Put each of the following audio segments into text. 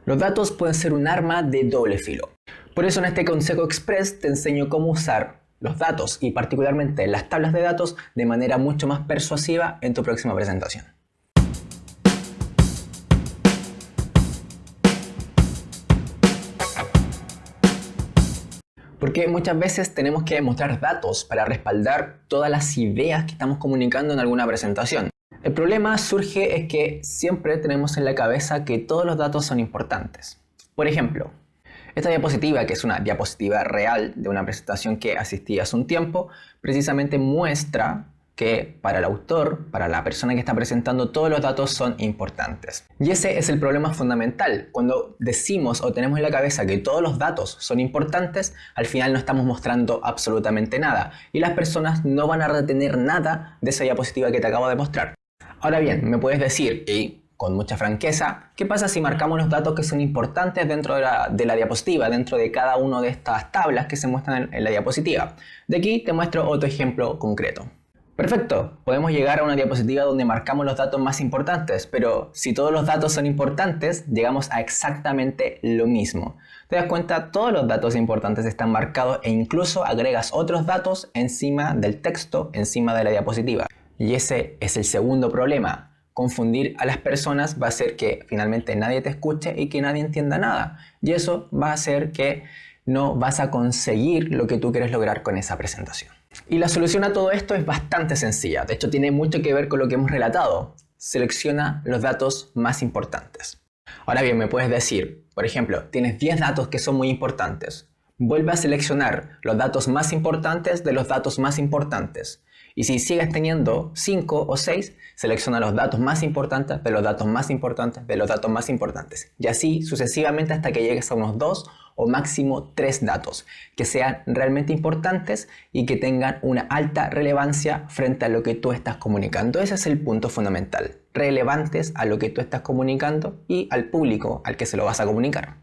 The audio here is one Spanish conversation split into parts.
Los datos pueden ser un arma de doble filo. Por eso en este consejo express te enseño cómo usar los datos y particularmente las tablas de datos de manera mucho más persuasiva en tu próxima presentación. Porque muchas veces tenemos que mostrar datos para respaldar todas las ideas que estamos comunicando en alguna presentación. El problema surge es que siempre tenemos en la cabeza que todos los datos son importantes. Por ejemplo, esta diapositiva, que es una diapositiva real de una presentación que asistí hace un tiempo, precisamente muestra que para el autor, para la persona que está presentando, todos los datos son importantes. Y ese es el problema fundamental. Cuando decimos o tenemos en la cabeza que todos los datos son importantes, al final no estamos mostrando absolutamente nada y las personas no van a retener nada de esa diapositiva que te acabo de mostrar. Ahora bien, me puedes decir, y con mucha franqueza, ¿qué pasa si marcamos los datos que son importantes dentro de la diapositiva, dentro de cada una de estas tablas que se muestran en la diapositiva? De aquí te muestro otro ejemplo concreto. Perfecto, podemos llegar a una diapositiva donde marcamos los datos más importantes, pero si todos los datos son importantes, llegamos a exactamente lo mismo. ¿Te das cuenta? Todos los datos importantes están marcados e incluso agregas otros datos encima del texto, encima de la diapositiva. Y ese es el segundo problema. Confundir a las personas va a hacer que finalmente nadie te escuche y que nadie entienda nada. Y eso va a hacer que no vas a conseguir lo que tú quieres lograr con esa presentación. Y la solución a todo esto es bastante sencilla. De hecho, tiene mucho que ver con lo que hemos relatado. Selecciona los datos más importantes. Ahora bien, me puedes decir, por ejemplo, tienes 10 datos que son muy importantes. Vuelve a seleccionar los datos más importantes de los datos más importantes. Y si sigues teniendo 5 o 6, selecciona los datos más importantes de los datos más importantes de los datos más importantes. Y así sucesivamente hasta que llegues a unos 2 o máximo 3 datos que sean realmente importantes y que tengan una alta relevancia frente a lo que tú estás comunicando. Ese es el punto fundamental. Relevantes a lo que tú estás comunicando y al público al que se lo vas a comunicar.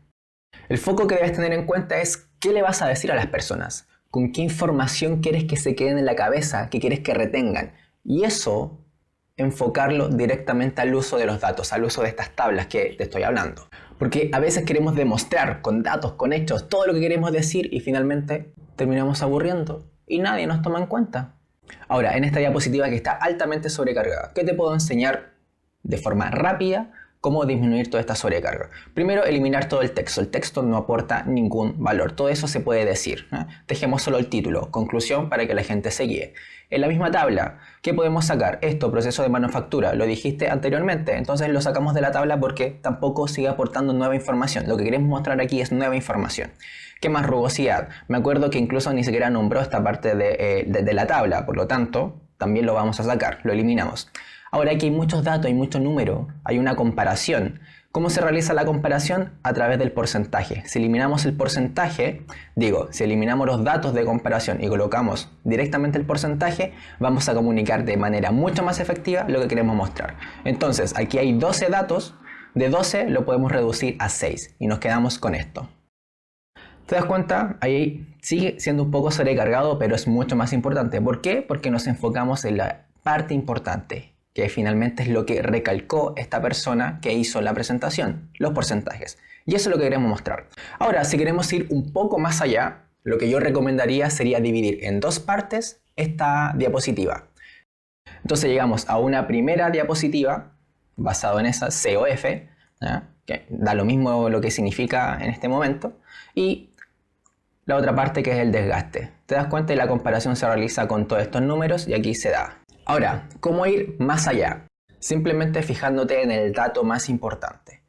El foco que debes tener en cuenta es qué le vas a decir a las personas. ¿Con qué información quieres que se queden en la cabeza? ¿Qué quieres que retengan? Y eso, enfocarlo directamente al uso de los datos, al uso de estas tablas que te estoy hablando. Porque a veces queremos demostrar con datos, con hechos, todo lo que queremos decir y finalmente terminamos aburriendo y nadie nos toma en cuenta. Ahora, en esta diapositiva que está altamente sobrecargada, ¿qué te puedo enseñar de forma rápida? ¿Cómo disminuir toda esta sobrecarga? Primero, eliminar todo el texto. El texto no aporta ningún valor. Todo eso se puede decir. Dejemos solo el título, conclusión, para que la gente se guíe. En la misma tabla, ¿qué podemos sacar? Esto, proceso de manufactura, lo dijiste anteriormente. Entonces lo sacamos de la tabla porque tampoco sigue aportando nueva información. Lo que queremos mostrar aquí es nueva información. ¿Qué más? Rugosidad. Me acuerdo que incluso ni siquiera nombró esta parte de la tabla. Por lo tanto, también lo vamos a sacar. Lo eliminamos. Ahora aquí hay muchos datos, hay mucho número, hay una comparación. ¿Cómo se realiza la comparación? A través del porcentaje. Si eliminamos el porcentaje, si eliminamos los datos de comparación y colocamos directamente el porcentaje, vamos a comunicar de manera mucho más efectiva lo que queremos mostrar. Entonces, aquí hay 12 datos, de 12 lo podemos reducir a 6 y nos quedamos con esto. ¿Te das cuenta? Ahí sigue siendo un poco sobrecargado, pero es mucho más importante. ¿Por qué? Porque nos enfocamos en la parte importante, que finalmente es lo que recalcó esta persona que hizo la presentación, los porcentajes. Y eso es lo que queremos mostrar. Ahora, si queremos ir un poco más allá, lo que yo recomendaría sería dividir en 2 partes esta diapositiva. Entonces llegamos a una primera diapositiva, basado en esa COF, que da lo mismo lo que significa en este momento, y la otra parte que es el desgaste. Te das cuenta y la comparación se realiza con todos estos números y aquí se da. Ahora, ¿cómo ir más allá? Simplemente fijándote en el dato más importante.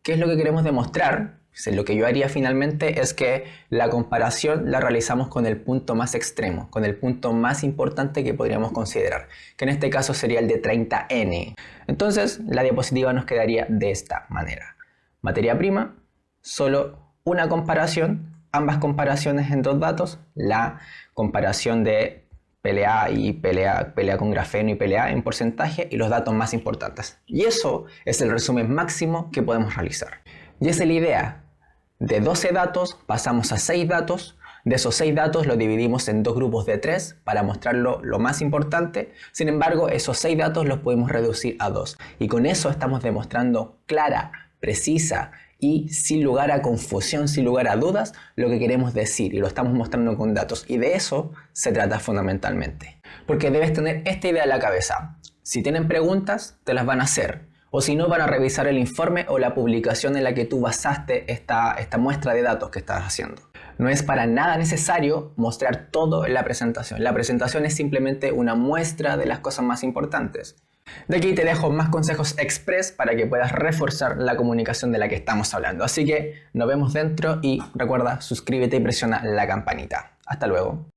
¿Qué es lo que queremos demostrar? Lo que yo haría finalmente es que la comparación la realizamos con el punto más extremo, con el punto más importante que podríamos considerar, que en este caso sería el de 30N. Entonces, la diapositiva nos quedaría de esta manera. Materia prima, solo una comparación, ambas comparaciones en 2 datos, la comparación de PLA y PLA con grafeno y PLA en porcentaje y los datos más importantes. Y eso es el resumen máximo que podemos realizar. Y esa es la idea. De 12 datos pasamos a 6 datos. De esos 6 datos los dividimos en 2 grupos de 3 para mostrarlo lo más importante. Sin embargo, esos 6 datos los podemos reducir a 2. Y con eso estamos demostrando clara, precisa y sin lugar a confusión, sin lugar a dudas, lo que queremos decir y lo estamos mostrando con datos. Y de eso se trata fundamentalmente. Porque debes tener esta idea en la cabeza. Si tienen preguntas, te las van a hacer. O si no, van a revisar el informe o la publicación en la que tú basaste esta muestra de datos que estás haciendo. No es para nada necesario mostrar todo en la presentación. La presentación es simplemente una muestra de las cosas más importantes. De aquí te dejo más consejos express para que puedas reforzar la comunicación de la que estamos hablando. Así que nos vemos dentro y recuerda, suscríbete y presiona la campanita. Hasta luego.